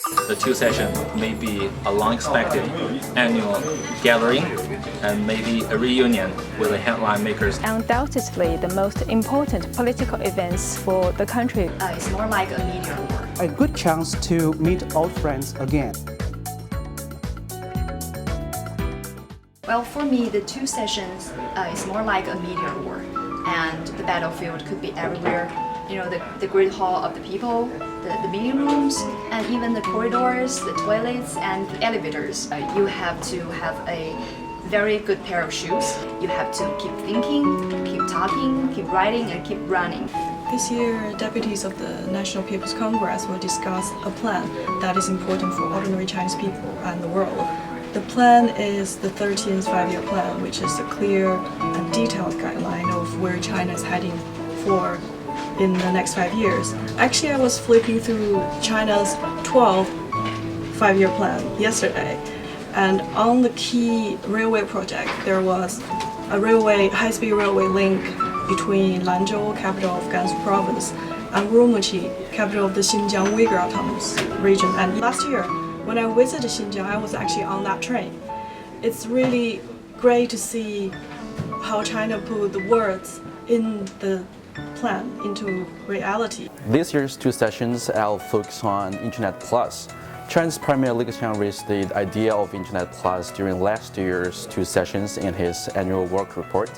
The two sessions may be a long-expected annual gathering and maybe a reunion with the headline makers. Undoubtedly, the most important political events for the country. It's more like a meteor war. A good chance to meet old friends again. Well, for me, the two sessions is more like a meteor war, and the battlefield could be everywhere. You know, the great hall of the people, the meeting rooms, and even the corridors, the toilets, and the elevators. You have to have a very good pair of shoes. You have to keep thinking, keep talking, keep writing, and keep running. This year, deputies of the National People's Congress will discuss a plan that is important for ordinary Chinese people and the world. The plan is the 13th five-year plan, which is a clear and detailed guideline of where China is heading for in the next 5 years. Actually, I was flipping through China's 12th five-year plan yesterday, and on the key railway project, there was a high-speed railway link between Lanzhou, capital of Gansu province, and Urumqi, capital of the Xinjiang Uyghur Autonomous region. And last year, when I visited Xinjiang, I was actually on that train. It's really great to see how China put the words in the plan into reality. This year's two sessions, I'll focus on Internet Plus. China's Premier Li Keqiang raised the idea of Internet Plus during last year's two sessions in his annual work report.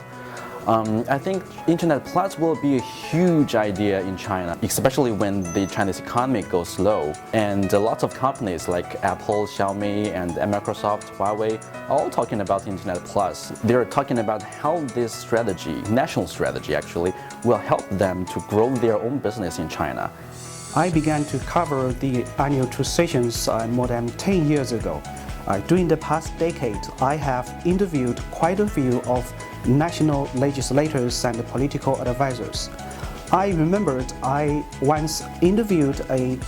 I think Internet Plus will be a huge idea in China, especially when the Chinese economy goes slow. And lots of companies like Apple, Xiaomi, and Microsoft, Huawei, are all talking about Internet Plus. They're talking about how this strategy, national strategy actually, will help them to grow their own business in China. I began to cover the annual two sessions more than 10 years ago. During the past decade, I have interviewed quite a few of national legislators and political advisors. I remembered I once interviewed a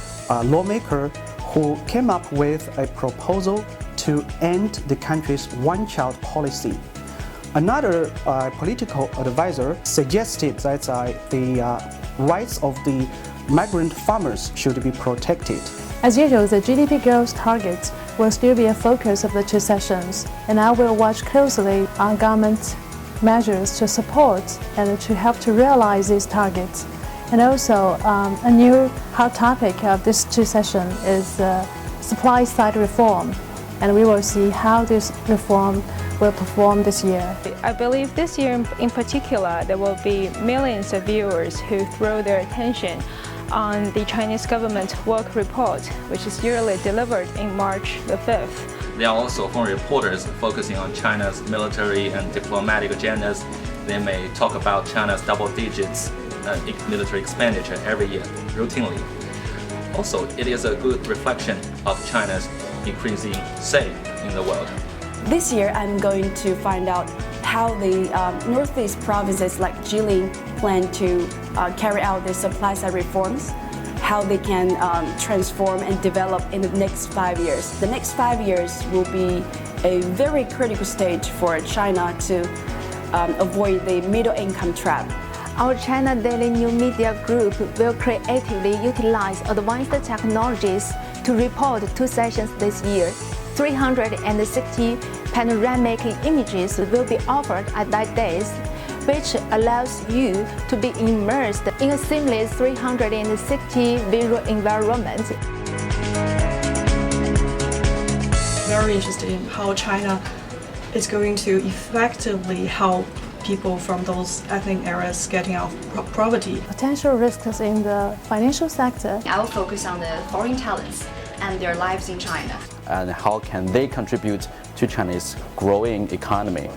lawmaker who came up with a proposal to end the country's one-child policy. Another political advisor suggested that the rights of the migrant farmers should be protected. As usual, the GDP growth target will still be a focus of the two sessions, and I will watch closely on government measures to support and to help to realize these targets. And also, a new hot topic of this two sessions is supply side reform, and we will see how this reform will perform this year. I believe this year in particular, there will be millions of viewers who throw their attention on the Chinese government work report, which is usually delivered in March the 5th. There are also foreign reporters focusing on China's military and diplomatic agendas. They may talk about China's double digits military expenditure every year, routinely. Also, it is a good reflection of China's increasing say in the world. This year, I'm going to find out how the northeast provinces like Jilin plan to carry out the supply side reforms, how they can transform and develop in the next 5 years. The next 5 years will be a very critical stage for China to avoid the middle income trap. Our China Daily New Media Group will creatively utilize advanced technologies to report two sessions this year. 360 panoramic images will be offered at that days, which allows you to be immersed in a seamless 360 visual environment. Very interested in how China is going to effectively help people from those ethnic areas getting out of poverty. Potential risks in the financial sector. I will focus on the foreign talents and their lives in China. And how can they contribute to China's growing economy?